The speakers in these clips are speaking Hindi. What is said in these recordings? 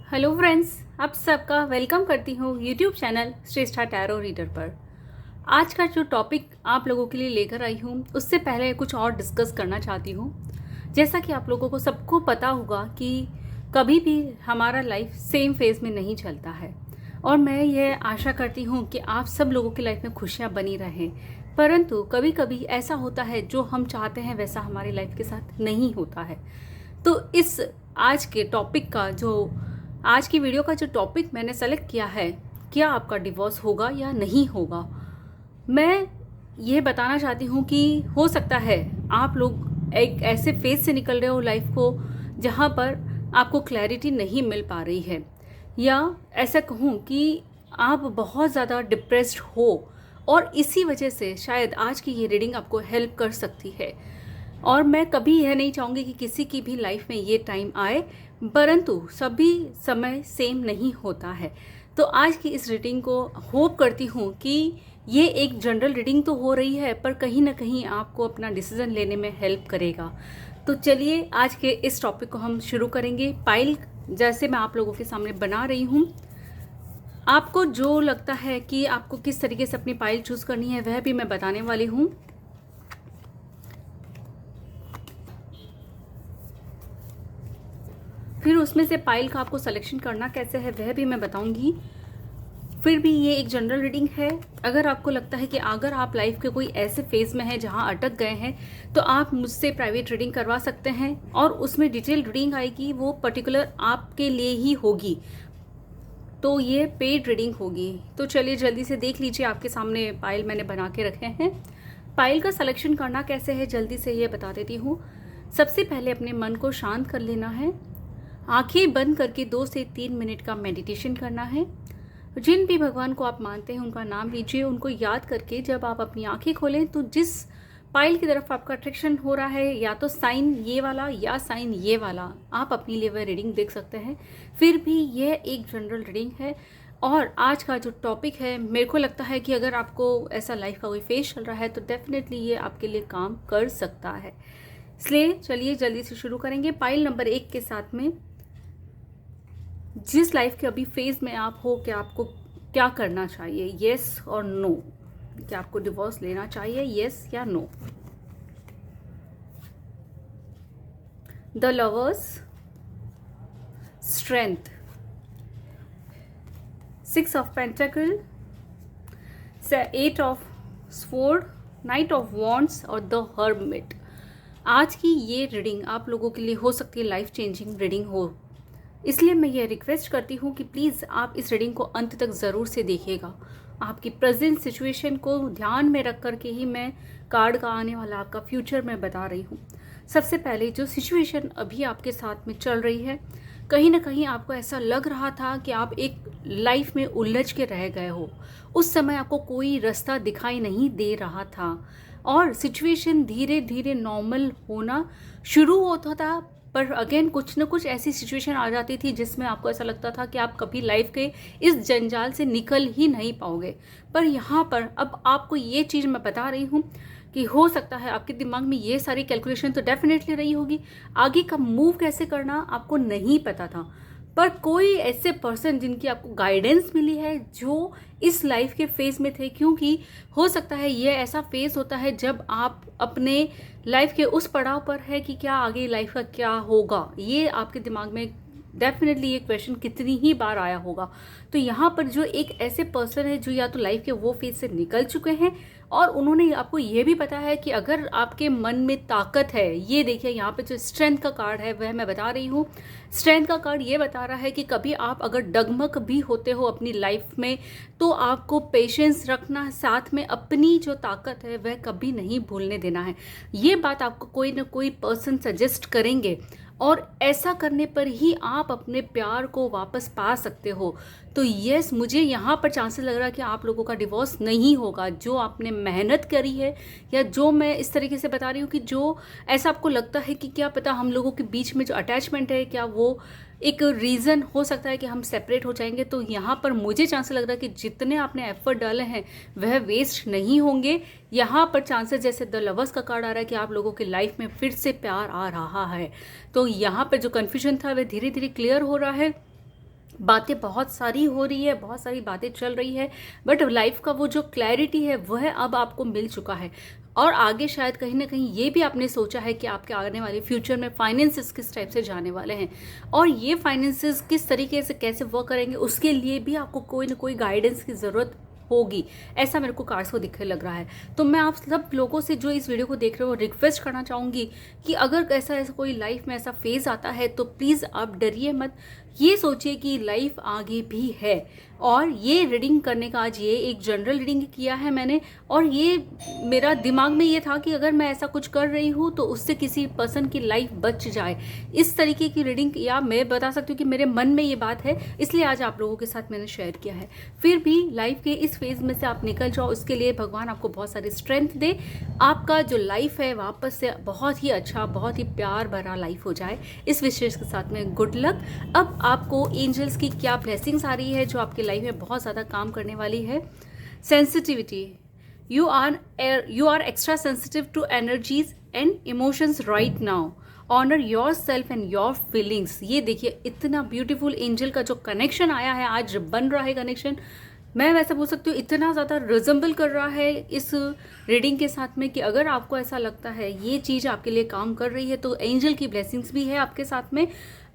हेलो फ्रेंड्स, आप सबका वेलकम करती हूँ यूट्यूब चैनल श्रेष्ठा टैरो रीडर पर। आज का जो टॉपिक आप लोगों के लिए लेकर आई हूँ उससे पहले कुछ और डिस्कस करना चाहती हूँ। जैसा कि आप लोगों को सबको पता होगा कि कभी भी हमारा लाइफ सेम फेज़ में नहीं चलता है और मैं ये आशा करती हूँ कि आप सब लोगों की लाइफ में खुशियाँ बनी रहें। परंतु कभी कभी ऐसा होता है जो हम चाहते हैं वैसा हमारी लाइफ के साथ नहीं होता है। तो इस आज के टॉपिक का जो आज की वीडियो का जो टॉपिक मैंने सेलेक्ट किया है, क्या आपका डिवोर्स होगा या नहीं होगा, मैं ये बताना चाहती हूँ कि हो सकता है आप लोग एक ऐसे फेज से निकल रहे हो लाइफ को जहाँ पर आपको क्लैरिटी नहीं मिल पा रही है, या ऐसा कहूँ कि आप बहुत ज़्यादा डिप्रेस्ड हो और इसी वजह से शायद आज की ये रीडिंग आपको हेल्प कर सकती है। और मैं कभी यह नहीं चाहूँगी कि किसी की भी लाइफ में ये टाइम आए, परंतु सभी समय सेम नहीं होता है। तो आज की इस रीडिंग को होप करती हूँ कि ये एक जनरल रीडिंग तो हो रही है पर कहीं ना कहीं आपको अपना डिसीजन लेने में हेल्प करेगा। तो चलिए आज के इस टॉपिक को हम शुरू करेंगे। पाइल जैसे मैं आप लोगों के सामने बना रही हूँ, आपको जो लगता है कि आपको किस तरीके से अपनी पाइल चूज़ करनी है वह भी मैं बताने वाली हूँ। फिर उसमें से पाइल का आपको सिलेक्शन करना कैसे है वह भी मैं बताऊंगी। फिर भी ये एक जनरल रीडिंग है। अगर आपको लगता है कि अगर आप लाइफ के कोई ऐसे फेज में हैं जहां अटक गए हैं तो आप मुझसे प्राइवेट रीडिंग करवा सकते हैं और उसमें डिटेल रीडिंग आएगी, वो पर्टिकुलर आपके लिए ही होगी। तो ये पेड रीडिंग होगी। तो चलिए जल्दी से देख लीजिए, आपके सामने पाइल मैंने बना के रखे हैं। पाइल का सिलेक्शन करना कैसे है जल्दी से ये बता देती हूँ। सबसे पहले अपने मन को शांत कर लेना है, आंखें बंद करके 2 से 3 मिनट का मेडिटेशन करना है। जिन भी भगवान को आप मानते हैं उनका नाम लीजिए, उनको याद करके जब आप अपनी आंखें खोलें तो जिस पाइल की तरफ आपका अट्रैक्शन हो रहा है, या तो साइन ये वाला या साइन ये वाला, आप अपनी लिए वह रीडिंग देख सकते हैं। फिर भी यह एक जनरल रीडिंग है और आज का जो टॉपिक है, मेरे को लगता है कि अगर आपको ऐसा लाइफ का कोई फेज चल रहा है तो डेफिनेटली ये आपके लिए काम कर सकता है। इसलिए चलिए जल्दी से शुरू करेंगे। पाइल नंबर 1 के साथ में जिस लाइफ के अभी फेज में आप हो, क्या आपको क्या करना चाहिए, येस और नो। क्या आपको डिवोर्स लेना चाहिए, येस या no. The lovers, strength, 6 of pentacle, 8 of sword, knight of wands और द हर्मिट। आज की ये रीडिंग आप लोगों के लिए हो सकती है लाइफ चेंजिंग रीडिंग हो, इसलिए मैं ये रिक्वेस्ट करती हूँ कि प्लीज़ आप इस रीडिंग को अंत तक ज़रूर से देखिएगा। आपकी प्रेजेंट सिचुएशन को ध्यान में रख कर के ही मैं कार्ड का आने वाला आपका फ्यूचर मैं बता रही हूँ। सबसे पहले जो सिचुएशन अभी आपके साथ में चल रही है, कहीं ना कहीं आपको ऐसा लग रहा था कि आप एक लाइफ में उलझ के रह गए हो। उस समय आपको कोई रास्ता दिखाई नहीं दे रहा था और सिचुएशन धीरे धीरे नॉर्मल होना शुरू होता था, पर अगेन कुछ ना कुछ ऐसी सिचुएशन आ जाती थी जिसमें आपको ऐसा लगता था कि आप कभी लाइफ के इस जंजाल से निकल ही नहीं पाओगे। पर यहाँ पर अब आपको ये चीज़ मैं बता रही हूँ कि हो सकता है आपके दिमाग में ये सारी कैलकुलेशन तो डेफिनेटली रही होगी, आगे का मूव कैसे करना आपको नहीं पता था, पर कोई ऐसे पर्सन जिनकी आपको गाइडेंस मिली है जो इस लाइफ के फेज़ में थे। क्योंकि हो सकता है ये ऐसा फेज़ होता है जब आप अपने लाइफ के उस पड़ाव पर है कि क्या आगे लाइफ का क्या होगा, ये आपके दिमाग में डेफिनेटली ये क्वेश्चन कितनी ही बार आया होगा। तो यहाँ पर जो एक ऐसे पर्सन है जो या तो लाइफ के वो फेज से निकल चुके हैं और उन्होंने आपको ये भी पता है कि अगर आपके मन में ताकत है, ये देखिए यहाँ पे जो स्ट्रेंथ का कार्ड है वह मैं बता रही हूँ। स्ट्रेंथ का कार्ड ये बता रहा है कि कभी आप अगर डगमग भी होते हो अपनी लाइफ में तो आपको पेशेंस रखना, साथ में अपनी जो ताकत है वह कभी नहीं भूलने देना है। ये बात आपको कोई ना कोई पर्सन सजेस्ट करेंगे और ऐसा करने पर ही आप अपने प्यार को वापस पा सकते हो। तो यस, मुझे यहाँ पर चांसेस लग रहा है कि आप लोगों का डिवोर्स नहीं होगा। जो आपने मेहनत करी है, या जो मैं इस तरीके से बता रही हूँ कि जो ऐसा आपको लगता है कि क्या पता हम लोगों के बीच में जो अटैचमेंट है क्या वो एक रीज़न हो सकता है कि हम सेपरेट हो जाएंगे, तो यहाँ पर मुझे चांसेस लग रहा है कि जितने आपने एफर्ट डाले हैं वह वेस्ट नहीं होंगे। यहाँ पर चांसेस, जैसे द लवर्स का कार्ड आ रहा है कि आप लोगों की लाइफ में फिर से प्यार आ रहा है। तो यहाँ पर जो कन्फ्यूजन था वह धीरे धीरे क्लियर हो रहा है। बातें बहुत सारी हो रही है, बहुत सारी बातें चल रही है, बट लाइफ का वो जो क्लैरिटी है वह अब आपको मिल चुका है। और आगे शायद कहीं ना कहीं ये भी आपने सोचा है कि आपके आने वाले फ्यूचर में फाइनेंसेस किस टाइप से जाने वाले हैं, और ये फाइनेंसेस किस तरीके से कैसे वर्क करेंगे, उसके लिए भी आपको कोई ना कोई गाइडेंस की ज़रूरत होगी। ऐसा मेरे को कार्ड्स को दिखने लग रहा है। तो मैं आप सब लोगों से जो इस वीडियो को देख रहे हो रिक्वेस्ट करना चाहूँगी कि अगर ऐसा कोई लाइफ में ऐसा फेज़ आता है तो प्लीज़ आप डरिए मत। ये सोचिए कि लाइफ आगे भी है। और ये रीडिंग करने का आज ये एक जनरल रीडिंग किया है मैंने, और ये मेरा दिमाग में ये था कि अगर मैं ऐसा कुछ कर रही हूँ तो उससे किसी पर्सन की लाइफ बच जाए, इस तरीके की रीडिंग। या मैं बता सकती हूँ कि मेरे मन में ये बात है, इसलिए आज आप लोगों के साथ मैंने शेयर किया है। फिर भी लाइफ के इस फेज़ में से आप निकल जाओ, इसके लिए भगवान आपको बहुत सारी स्ट्रेंथ दे। आपका जो लाइफ है वापस से बहुत ही अच्छा, बहुत ही प्यार भरा लाइफ हो जाए, इस विशेष के साथ में गुड लक। अब आपको एंजल्स की क्या ब्लेसिंग्स आ रही है जो आपके लाइफ में बहुत ज़्यादा काम करने वाली है। Sensitivity, you are extra sensitive to energies and emotions right now. Honour yourself and your feelings. ये देखिए इतना ब्यूटीफुल एंजल का जो कनेक्शन आया है, आज बन रहा है कनेक्शन, मैं वैसे बोल सकती हूँ इतना ज़्यादा रिजेंबल कर रहा है इस रीडिंग के साथ में कि अगर आपको ऐसा लगता है ये चीज़ आपके लिए काम कर रही है तो एंजल की ब्लेसिंग्स भी है आपके साथ में।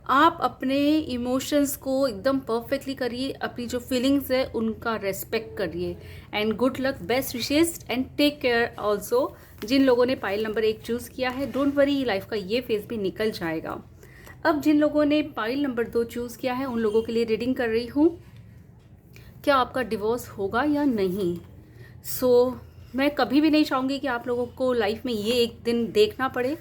आप अपने इमोशंस को एकदम परफेक्टली करिए, अपनी जो फीलिंग्स है उनका रेस्पेक्ट करिए। And good luck, best wishes and take care also. जिन लोगों ने पाइल नंबर 1 चूज़ किया है, डोंट वरी, लाइफ का ये फेज भी निकल जाएगा। अब जिन लोगों ने पाइल नंबर 2 चूज़ किया है उन लोगों के लिए रीडिंग कर रही हूँ, क्या आपका डिवोर्स होगा या नहीं। मैं कभी भी नहीं चाहूँगी कि आप लोगों को लाइफ में ये एक दिन देखना पड़े,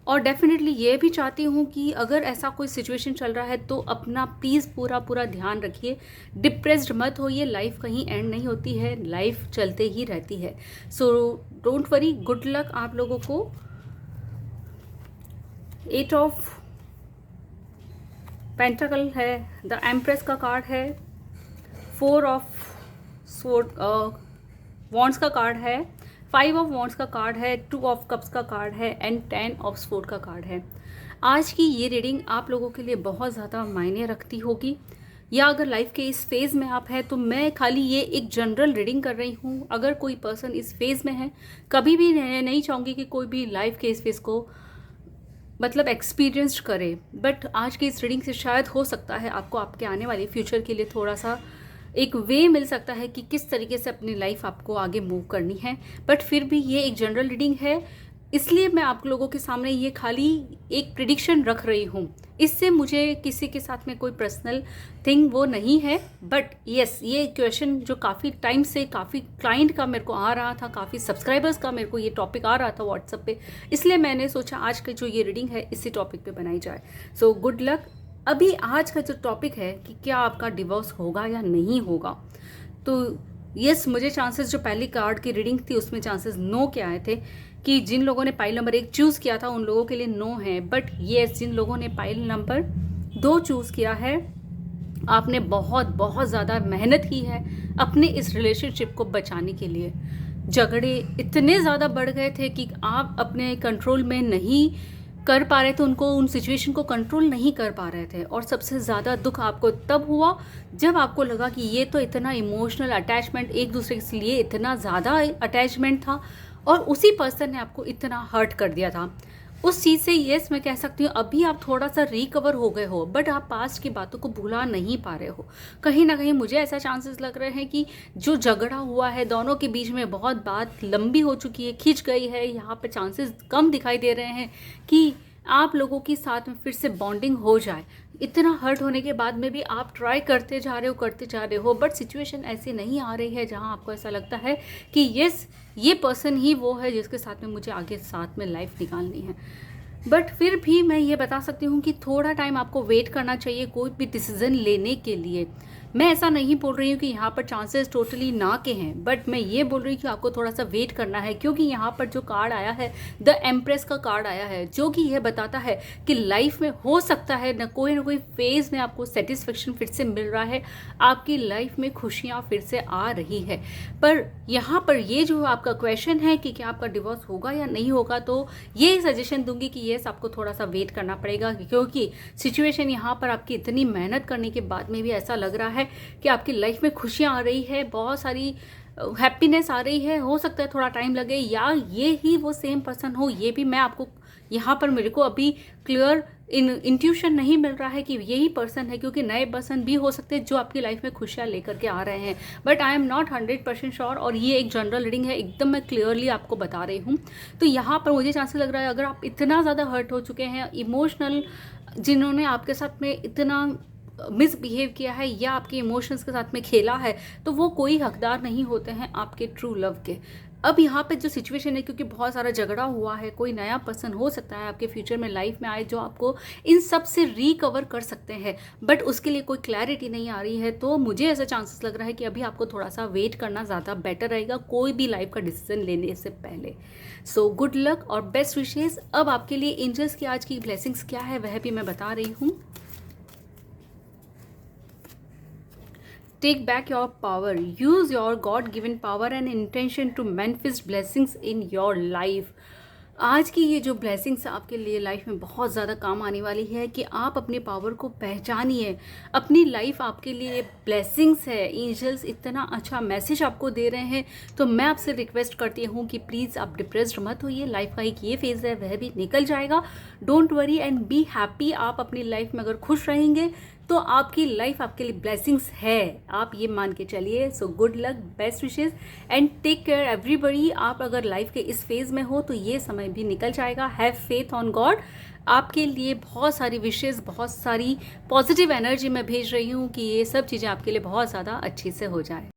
और डेफिनेटली ये भी चाहती हूँ कि अगर ऐसा कोई सिचुएशन चल रहा है तो अपना प्लीज़ पूरा ध्यान रखिए, डिप्रेस्ड मत होइए। लाइफ कहीं एंड नहीं होती है, लाइफ चलते ही रहती है। डोंट वरी, गुड लक आप लोगों को। 8 ऑफ पेंटाकल है, द एम्प्रेस का कार्ड है, 4 ऑफ वॉन्ड्स का कार्ड है, 5 ऑफ वॉन्ड्स का कार्ड है, 2 ऑफ कप्स का कार्ड है एंड 10 ऑफ स्वॉर्ड का कार्ड है। आज की ये रीडिंग आप लोगों के लिए बहुत ज़्यादा मायने रखती होगी, या अगर लाइफ के इस फेज़ में आप हैं तो मैं खाली ये एक जनरल रीडिंग कर रही हूँ। अगर कोई पर्सन इस फेज़ में है, कभी भी नहीं चाहूँगी कि कोई भी लाइफ के इस फेज़ को मतलब एक्सपीरियंस करे, बट आज की इस रीडिंग से शायद हो सकता है आपको आपके आने वाले फ्यूचर के लिए थोड़ा सा एक वे मिल सकता है कि किस तरीके से अपनी लाइफ आपको आगे मूव करनी है। बट फिर भी ये एक जनरल रीडिंग है, इसलिए मैं आप लोगों के सामने ये खाली एक प्रिडिक्शन रख रही हूँ। इससे मुझे किसी के साथ में कोई पर्सनल थिंग वो नहीं है। बट येस, ये क्वेश्चन जो काफ़ी टाइम से काफ़ी क्लाइंट का मेरे को आ रहा था, काफ़ी सब्सक्राइबर्स का मेरे को ये टॉपिक आ रहा था व्हाट्सएप पे, इसलिए मैंने सोचा आज का जो ये रीडिंग है इसी टॉपिक पे बनाई जाए। सो गुड लक। अभी आज का जो टॉपिक है कि क्या आपका डिवोर्स होगा या नहीं होगा, तो यस, मुझे चांसेस जो पहली कार्ड की रीडिंग थी उसमें चांसेस नो के आए थे कि जिन लोगों ने पाइल नंबर 1 चूज़ किया था उन लोगों के लिए नो है। बट यस, जिन लोगों ने पाइल नंबर 2 चूज़ किया है, आपने बहुत ज़्यादा मेहनत की है अपने इस रिलेशनशिप को बचाने के लिए। झगड़े इतने ज़्यादा बढ़ गए थे कि आप अपने कंट्रोल में नहीं कर पा रहे थे, उनको उन सिचुएशन को कंट्रोल नहीं कर पा रहे थे। और सबसे ज़्यादा दुख आपको तब हुआ जब आपको लगा कि ये तो इतना इमोशनल अटैचमेंट, एक दूसरे के लिए इतना ज़्यादा अटैचमेंट था और उसी पर्सन ने आपको इतना हर्ट कर दिया था उस चीज़ से। येस, मैं कह सकती हूँ अभी आप थोड़ा सा रिकवर हो गए हो, बट आप पास्ट की बातों को भुला नहीं पा रहे हो। कहीं ना कहीं मुझे ऐसा चांसेस लग रहे हैं कि जो झगड़ा हुआ है दोनों के बीच में, बहुत बात लंबी हो चुकी है, खिंच गई है, यहाँ पे चांसेस कम दिखाई दे रहे हैं कि आप लोगों के साथ में फिर से बॉन्डिंग हो जाए। इतना हर्ट होने के बाद में भी आप ट्राई करते जा रहे हो, बट सिचुएशन ऐसी नहीं आ रही है जहां आपको ऐसा लगता है कि यस, ये पर्सन ही वो है जिसके साथ में मुझे आगे साथ में लाइफ निकालनी है। बट फिर भी मैं ये बता सकती हूँ कि थोड़ा टाइम आपको वेट करना चाहिए कोई भी डिसीज़न लेने के लिए, मैं ऐसा नहीं बोल रही हूँ कि यहाँ पर चांसेस टोटली ना के हैं, बट मैं ये बोल रही हूँ कि आपको थोड़ा सा वेट करना है, क्योंकि यहाँ पर जो कार्ड आया है, द एम्प्रेस का कार्ड आया है, जो कि यह बताता है कि लाइफ में हो सकता है ना कोई फेज में आपको सेटिस्फेक्शन फिर से मिल रहा है, आपकी लाइफ में खुशियाँ फिर से आ रही है। पर यहाँ पर ये जो आपका क्वेश्चन है कि क्या आपका डिवोर्स होगा या नहीं होगा, तो ये सजेशन दूंगी कि येस, आपको थोड़ा सा वेट करना पड़ेगा, क्योंकि सिचुएशन यहाँ पर आपकी इतनी मेहनत करने के बाद में भी ऐसा लग रहा है कि आपकी लाइफ में खुशियाँ आ रही है, बहुत सारी हैप्पीनेस आ रही है। हो सकता है थोड़ा टाइम लगे, या ये ही वो सेम पर्सन हो, ये भी मैं आपको यहाँ पर मेरे को अभी क्लियर इंट्यूशन नहीं मिल रहा है कि यही पर्सन है, क्योंकि नए पर्सन भी हो सकते हैं जो आपकी लाइफ में खुशियाँ लेकर के आ रहे हैं, but I am not 100% sure. और ये एक जनरल रीडिंग है, एकदम मैं क्लियरली आपको बता रही हूँ। तो यहाँ पर मुझे चांसेस लग रहा है, अगर आप इतना ज़्यादा हर्ट हो चुके हैं, इमोशनल, जिन्होंने आपके साथ में इतना मिसबिहेव किया है या आपके इमोशंस के साथ में खेला है, तो वो कोई हकदार नहीं होते हैं आपके ट्रू लव के। अब यहाँ पे जो सिचुएशन है, क्योंकि बहुत सारा झगड़ा हुआ है, कोई नया पर्सन हो सकता है आपके फ्यूचर में लाइफ में आए जो आपको इन सब से रिकवर कर सकते हैं, बट उसके लिए कोई क्लैरिटी नहीं आ रही है। तो मुझे ऐसा चांसेस लग रहा है कि अभी आपको थोड़ा सा वेट करना ज़्यादा बेटर रहेगा कोई भी लाइफ का डिसीजन लेने से पहले। सो गुड लक और बेस्ट विशेज़। अब आपके लिए एंजल्स की आज की ब्लेसिंग्स क्या है वह भी मैं बता रही हूँ। Take back your power. Use your God-given power and intention to manifest blessings in your life. आज की ये जो ब्लेसिंग्स आपके लिए लाइफ में बहुत ज़्यादा काम आने वाली है कि आप अपने पावर को पहचानिए। अपनी लाइफ आपके लिए ब्लेसिंग्स है। एंजल्स इतना अच्छा मैसेज आपको दे रहे हैं, तो मैं आपसे रिक्वेस्ट करती हूँ कि प्लीज़ आप डिप्रेस्ड मत होइए। लाइफ का एक ये फेज़ है, वह भी निकल जाएगा। Don't worry and be happy. आप अपनी लाइफ में अगर खुश रहेंगे तो आपकी लाइफ आपके लिए ब्लेसिंग्स है, आप ये मान के चलिए। So good luck, best wishes and take care everybody. आप अगर लाइफ के इस फेज में हो तो ये समय भी निकल जाएगा। Have faith on God. आपके लिए बहुत सारी विशेस, बहुत सारी पॉजिटिव एनर्जी मैं भेज रही हूँ कि ये सब चीज़ें आपके लिए बहुत ज़्यादा अच्छी से हो जाए।